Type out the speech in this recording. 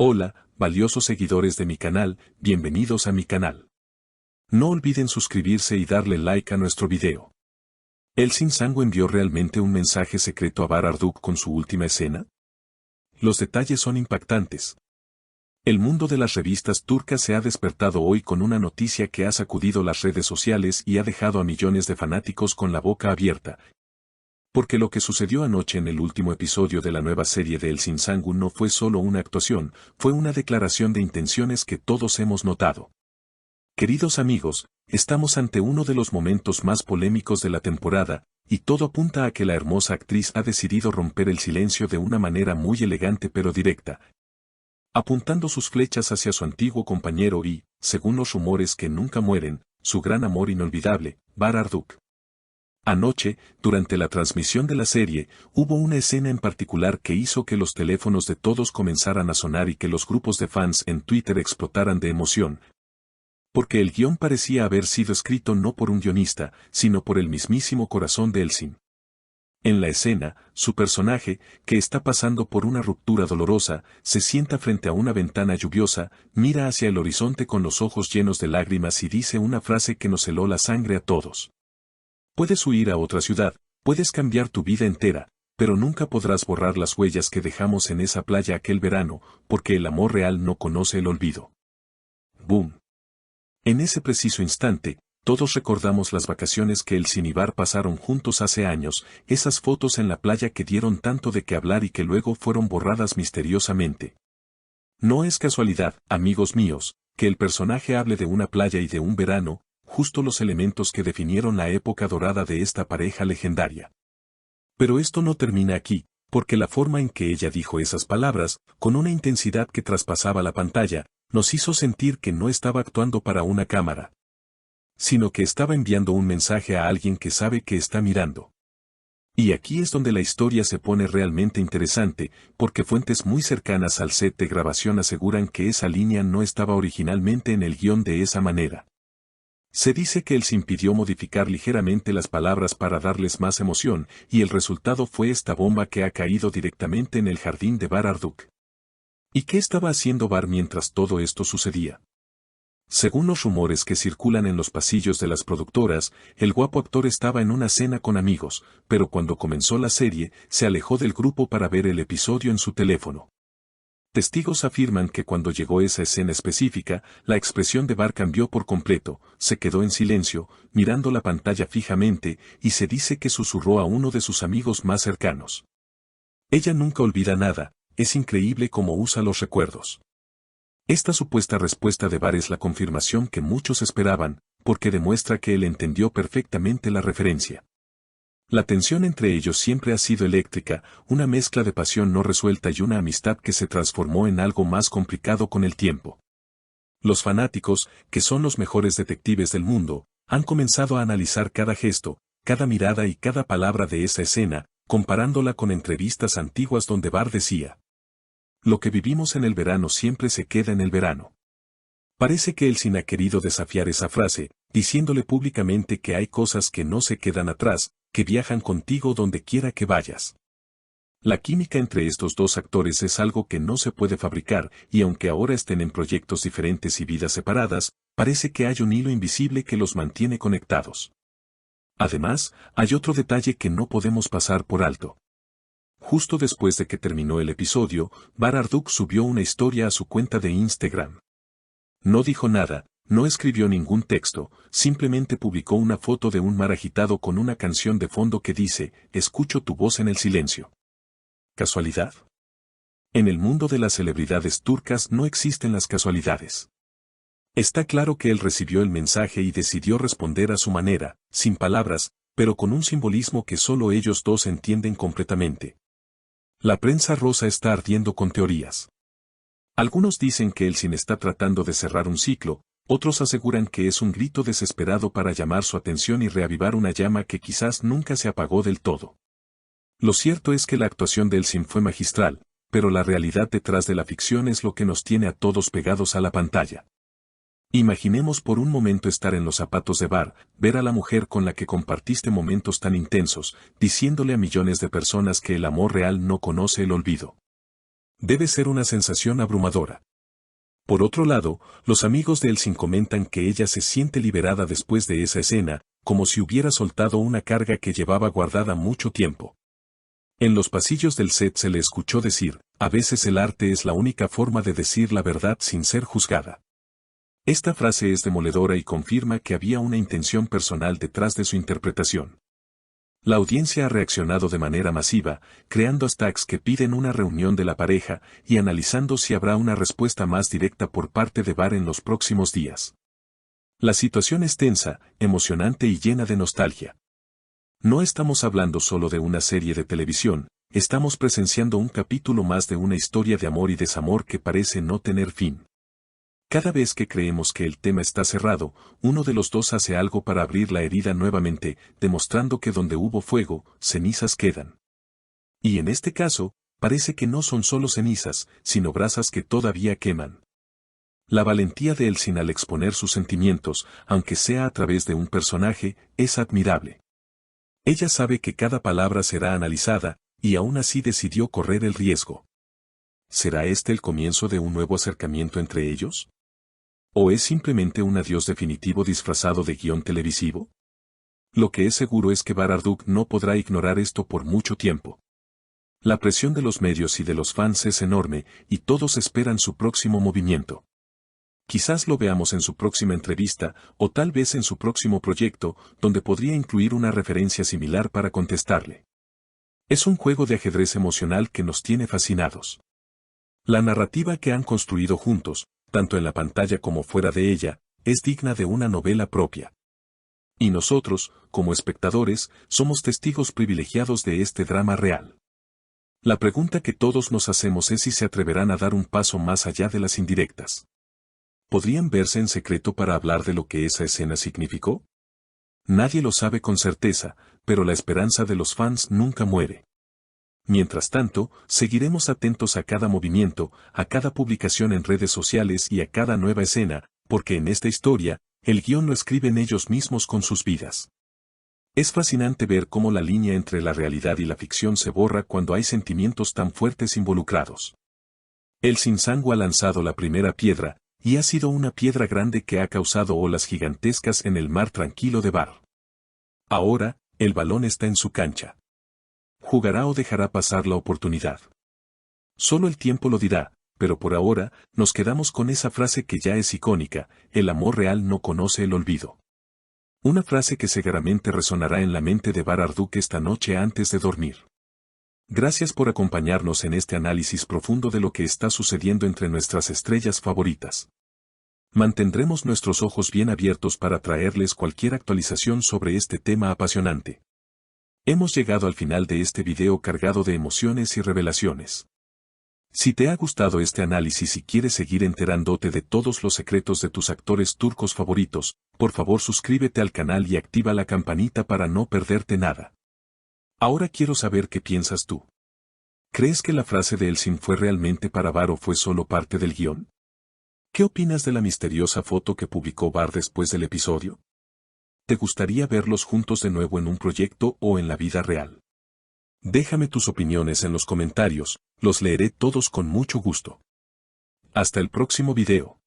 Hola, valiosos seguidores de mi canal, bienvenidos a mi canal. No olviden suscribirse y darle like a nuestro video. ¿Elçin Sangu envió realmente un mensaje secreto a Bahar Arduk con su última escena? Los detalles son impactantes. El mundo de las revistas turcas se ha despertado hoy con una noticia que ha sacudido las redes sociales y ha dejado a millones de fanáticos con la boca abierta. Porque lo que sucedió anoche en el último episodio de la nueva serie de Elçin Sangu no fue solo una actuación, fue una declaración de intenciones que todos hemos notado. Queridos amigos, estamos ante uno de los momentos más polémicos de la temporada, y todo apunta a que la hermosa actriz ha decidido romper el silencio de una manera muy elegante pero directa, apuntando sus flechas hacia su antiguo compañero y, según los rumores que nunca mueren, su gran amor inolvidable, Bahar Arduk. Anoche, durante la transmisión de la serie, hubo una escena en particular que hizo que los teléfonos de todos comenzaran a sonar y que los grupos de fans en Twitter explotaran de emoción. Porque el guión parecía haber sido escrito no por un guionista, sino por el mismísimo corazón de Elçin. En la escena, su personaje, que está pasando por una ruptura dolorosa, se sienta frente a una ventana lluviosa, mira hacia el horizonte con los ojos llenos de lágrimas y dice una frase que nos heló la sangre a todos. Puedes huir a otra ciudad, puedes cambiar tu vida entera, pero nunca podrás borrar las huellas que dejamos en esa playa aquel verano, porque el amor real no conoce el olvido. ¡Boom! En ese preciso instante, todos recordamos las vacaciones que Elçin y Bahar pasaron juntos hace años, esas fotos en la playa que dieron tanto de qué hablar y que luego fueron borradas misteriosamente. No es casualidad, amigos míos, que el personaje hable de una playa y de un verano, justo los elementos que definieron la época dorada de esta pareja legendaria. Pero esto no termina aquí, porque la forma en que ella dijo esas palabras, con una intensidad que traspasaba la pantalla, nos hizo sentir que no estaba actuando para una cámara, sino que estaba enviando un mensaje a alguien que sabe que está mirando. Y aquí es donde la historia se pone realmente interesante, porque fuentes muy cercanas al set de grabación aseguran que esa línea no estaba originalmente en el guión de esa manera. Se dice que Elçin pidió modificar ligeramente las palabras para darles más emoción, y el resultado fue esta bomba que ha caído directamente en el jardín de Bahar Arduk. ¿Y qué estaba haciendo Bahar mientras todo esto sucedía? Según los rumores que circulan en los pasillos de las productoras, el guapo actor estaba en una cena con amigos, pero cuando comenzó la serie, se alejó del grupo para ver el episodio en su teléfono. Testigos afirman que cuando llegó esa escena específica, la expresión de Bahar cambió por completo, se quedó en silencio, mirando la pantalla fijamente, y se dice que susurró a uno de sus amigos más cercanos. Ella nunca olvida nada, es increíble cómo usa los recuerdos. Esta supuesta respuesta de Bahar es la confirmación que muchos esperaban, porque demuestra que él entendió perfectamente la referencia. La tensión entre ellos siempre ha sido eléctrica, una mezcla de pasión no resuelta y una amistad que se transformó en algo más complicado con el tiempo. Los fanáticos, que son los mejores detectives del mundo, han comenzado a analizar cada gesto, cada mirada y cada palabra de esa escena, comparándola con entrevistas antiguas donde Bahar decía: lo que vivimos en el verano siempre se queda en el verano. Parece que Elçin ha querido desafiar esa frase, diciéndole públicamente que hay cosas que no se quedan atrás, que viajan contigo donde quiera que vayas. La química entre estos dos actores es algo que no se puede fabricar, y aunque ahora estén en proyectos diferentes y vidas separadas, parece que hay un hilo invisible que los mantiene conectados. Además, hay otro detalle que no podemos pasar por alto. Justo después de que terminó el episodio, Bahar Arduk subió una historia a su cuenta de Instagram. No dijo nada, no escribió ningún texto, simplemente publicó una foto de un mar agitado con una canción de fondo que dice: escucho tu voz en el silencio. ¿Casualidad? En el mundo de las celebridades turcas no existen las casualidades. Está claro que él recibió el mensaje y decidió responder a su manera, sin palabras, pero con un simbolismo que solo ellos dos entienden completamente. La prensa rosa está ardiendo con teorías. Algunos dicen que Elçin está tratando de cerrar un ciclo, otros aseguran que es un grito desesperado para llamar su atención y reavivar una llama que quizás nunca se apagó del todo. Lo cierto es que la actuación de Elçin fue magistral, pero la realidad detrás de la ficción es lo que nos tiene a todos pegados a la pantalla. Imaginemos por un momento estar en los zapatos de Bahar, ver a la mujer con la que compartiste momentos tan intensos, diciéndole a millones de personas que el amor real no conoce el olvido. Debe ser una sensación abrumadora. Por otro lado, los amigos de Elsin comentan que ella se siente liberada después de esa escena, como si hubiera soltado una carga que llevaba guardada mucho tiempo. En los pasillos del set se le escuchó decir, a veces el arte es la única forma de decir la verdad sin ser juzgada. Esta frase es demoledora y confirma que había una intención personal detrás de su interpretación. La audiencia ha reaccionado de manera masiva, creando hashtags que piden una reunión de la pareja y analizando si habrá una respuesta más directa por parte de Bar en los próximos días. La situación es tensa, emocionante y llena de nostalgia. No estamos hablando solo de una serie de televisión, estamos presenciando un capítulo más de una historia de amor y desamor que parece no tener fin. Cada vez que creemos que el tema está cerrado, uno de los dos hace algo para abrir la herida nuevamente, demostrando que donde hubo fuego, cenizas quedan. Y en este caso, parece que no son solo cenizas, sino brasas que todavía queman. La valentía de Elsin al exponer sus sentimientos, aunque sea a través de un personaje, es admirable. Ella sabe que cada palabra será analizada, y aún así decidió correr el riesgo. ¿Será este el comienzo de un nuevo acercamiento entre ellos? ¿O es simplemente un adiós definitivo disfrazado de guión televisivo? Lo que es seguro es que Bararduk no podrá ignorar esto por mucho tiempo. La presión de los medios y de los fans es enorme, y todos esperan su próximo movimiento. Quizás lo veamos en su próxima entrevista, o tal vez en su próximo proyecto, donde podría incluir una referencia similar para contestarle. Es un juego de ajedrez emocional que nos tiene fascinados. La narrativa que han construido juntos, tanto en la pantalla como fuera de ella, es digna de una novela propia. Y nosotros, como espectadores, somos testigos privilegiados de este drama real. La pregunta que todos nos hacemos es si se atreverán a dar un paso más allá de las indirectas. ¿Podrían verse en secreto para hablar de lo que esa escena significó? Nadie lo sabe con certeza, pero la esperanza de los fans nunca muere. Mientras tanto, seguiremos atentos a cada movimiento, a cada publicación en redes sociales y a cada nueva escena, porque en esta historia, el guión lo escriben ellos mismos con sus vidas. Es fascinante ver cómo la línea entre la realidad y la ficción se borra cuando hay sentimientos tan fuertes involucrados. Elsin Sangu ha lanzado la primera piedra, y ha sido una piedra grande que ha causado olas gigantescas en el mar tranquilo de Bar. Ahora, el balón está en su cancha. ¿Jugará o dejará pasar la oportunidad? Solo el tiempo lo dirá, pero por ahora, nos quedamos con esa frase que ya es icónica, el amor real no conoce el olvido. Una frase que seguramente resonará en la mente de Bararduk esta noche antes de dormir. Gracias por acompañarnos en este análisis profundo de lo que está sucediendo entre nuestras estrellas favoritas. Mantendremos nuestros ojos bien abiertos para traerles cualquier actualización sobre este tema apasionante. Hemos llegado al final de este video cargado de emociones y revelaciones. Si te ha gustado este análisis y quieres seguir enterándote de todos los secretos de tus actores turcos favoritos, por favor suscríbete al canal y activa la campanita para no perderte nada. Ahora quiero saber qué piensas tú. ¿Crees que la frase de Elsin fue realmente para Bar o fue solo parte del guión? ¿Qué opinas de la misteriosa foto que publicó Bar después del episodio? ¿Te gustaría verlos juntos de nuevo en un proyecto o en la vida real? Déjame tus opiniones en los comentarios, los leeré todos con mucho gusto. Hasta el próximo video.